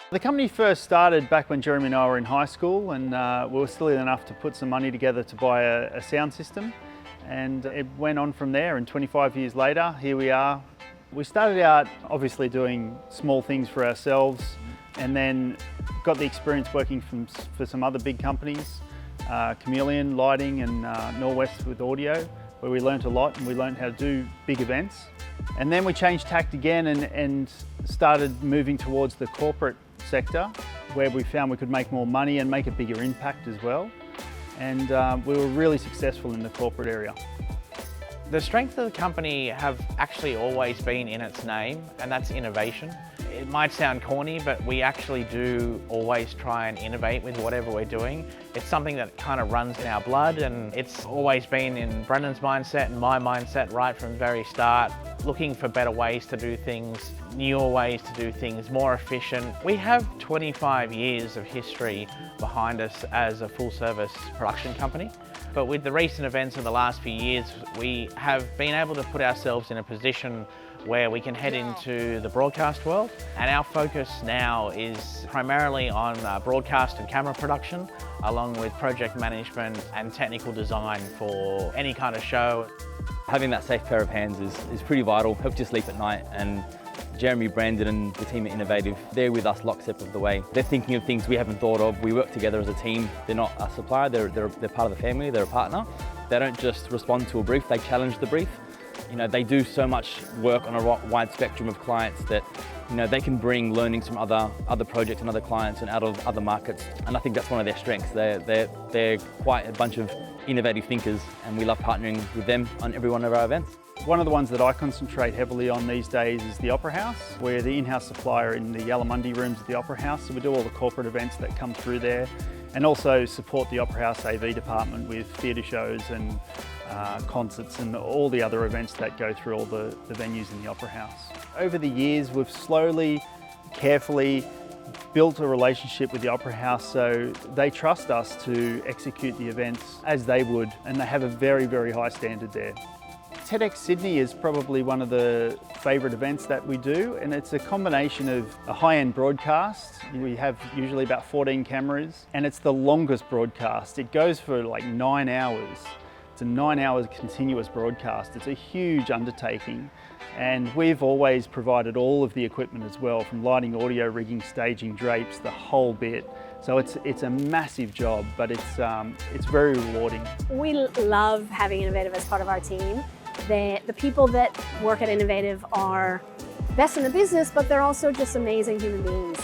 The company first started back when Jeremy and I were in high school, and we were silly enough to put some money together to buy a sound system, and it went on from there, and 25 years later, here we are. We started out obviously doing small things for ourselves, and then got the experience working for some other big companies, Chameleon Lighting and Norwest with audio, where we learnt a lot and we learnt how to do big events. And then we changed tact again and started moving towards the corporate sector, where we found we could make more money and make a bigger impact as well. And we were really successful in the corporate area. The strength of the company have actually always been in its name, and that's innovation. It might sound corny, but we actually do always try and innovate with whatever we're doing. It's something that kind of runs in our blood, and it's always been in Brendan's mindset and my mindset right from the very start, looking for better ways to do things, newer ways to do things, more efficient. We have 25 years of history behind us as a full-service production company. But with the recent events of the last few years, we have been able to put ourselves in a position where we can head into the broadcast world. And our focus now is primarily on broadcast and camera production, along with project management and technical design for any kind of show. Having that safe pair of hands is pretty vital, helps you sleep at night. And Jeremy, Brandon and the team at Innovative, they're with us lockstep of the way. They're thinking of things we haven't thought of. We work together as a team. They're not a supplier, they're part of the family, they're a partner. They don't just respond to a brief, they challenge the brief. You know, they do so much work on a wide spectrum of clients that, you know, they can bring learnings from other projects and other clients and out of other markets. And I think that's one of their strengths. They're quite a bunch of innovative thinkers, and we love partnering with them on every one of our events. One of the ones that I concentrate heavily on these days is the Opera House. We're the in-house supplier in the Yalamundi rooms at the Opera House, so we do all the corporate events that come through there, and also support the Opera House AV department with theatre shows and concerts and all the other events that go through all the venues in the Opera House. Over the years, we've slowly, carefully built a relationship with the Opera House, so they trust us to execute the events as they would, and they have a very, very high standard there. TEDx Sydney is probably one of the favourite events that we do, and it's a combination of a high-end broadcast. We have usually about 14 cameras, and it's the longest broadcast. It goes for like 9 hours. It's a 9 hours continuous broadcast. It's a huge undertaking, and we've always provided all of the equipment as well, from lighting, audio, rigging, staging, drapes, the whole bit. So it's a massive job, but it's very rewarding. We love having Innovative as part of our team. The people that work at Innovative are best in the business, but they're also just amazing human beings.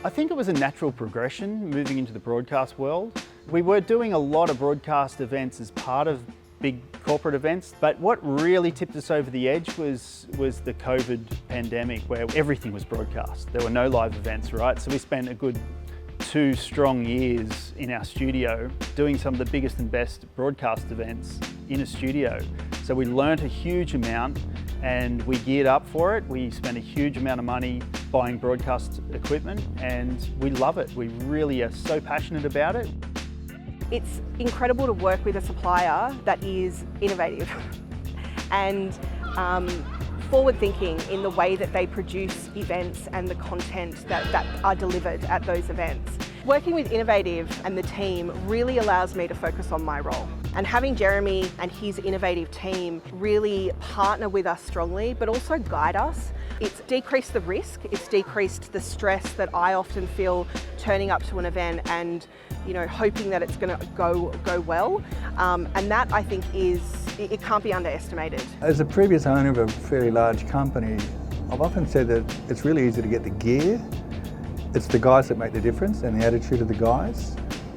I think it was a natural progression moving into the broadcast world. We were doing a lot of broadcast events as part of big corporate events, but what really tipped us over the edge was the COVID pandemic, where everything was broadcast. There were no live events, right? So we spent a good 2 strong years in our studio doing some of the biggest and best broadcast events in a studio. So we learnt a huge amount and we geared up for it. We spent a huge amount of money buying broadcast equipment, and we love it. We really are so passionate about it. It's incredible to work with a supplier that is innovative and forward-thinking in the way that they produce events and the content that are delivered at those events. Working with Innovative and the team really allows me to focus on my role. And having Jeremy and his innovative team really partner with us strongly, but also guide us. It's decreased the risk, it's decreased the stress that I often feel turning up to an event and, you know, hoping that it's going to go well. And that, I think, it can't be underestimated. As a previous owner of a fairly large company, I've often said that it's really easy to get the gear. It's the guys that make the difference, and the attitude of the guys,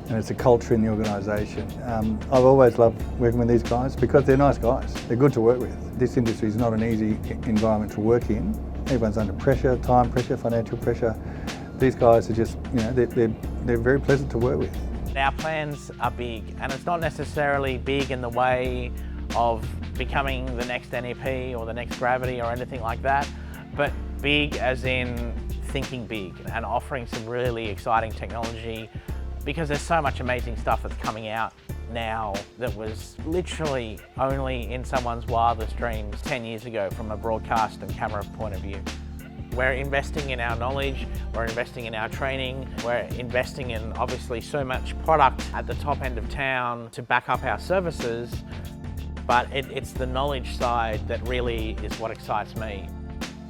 and it's the culture in the organisation. I've always loved working with these guys because they're nice guys. They're good to work with. This industry is not an easy environment to work in. Everyone's under pressure, time pressure, financial pressure. These guys are just, you know, they're very pleasant to work with. Our plans are big, and it's not necessarily big in the way of becoming the next NEP or the next Gravity or anything like that, but big as in thinking big and offering some really exciting technology because there's so much amazing stuff that's coming out now that was literally only in someone's wildest dreams 10 years ago from a broadcast and camera point of view. We're investing in our knowledge, we're investing in our training, we're investing in obviously so much product at the top end of town to back up our services, but it's the knowledge side that really is what excites me.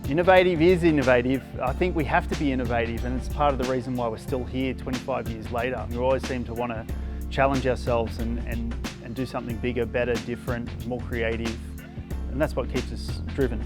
Innovative is innovative. I think we have to be innovative, and it's part of the reason why we're still here 25 years later. We always seem to want to challenge ourselves and do something bigger, better, different, more creative, and that's what keeps us driven.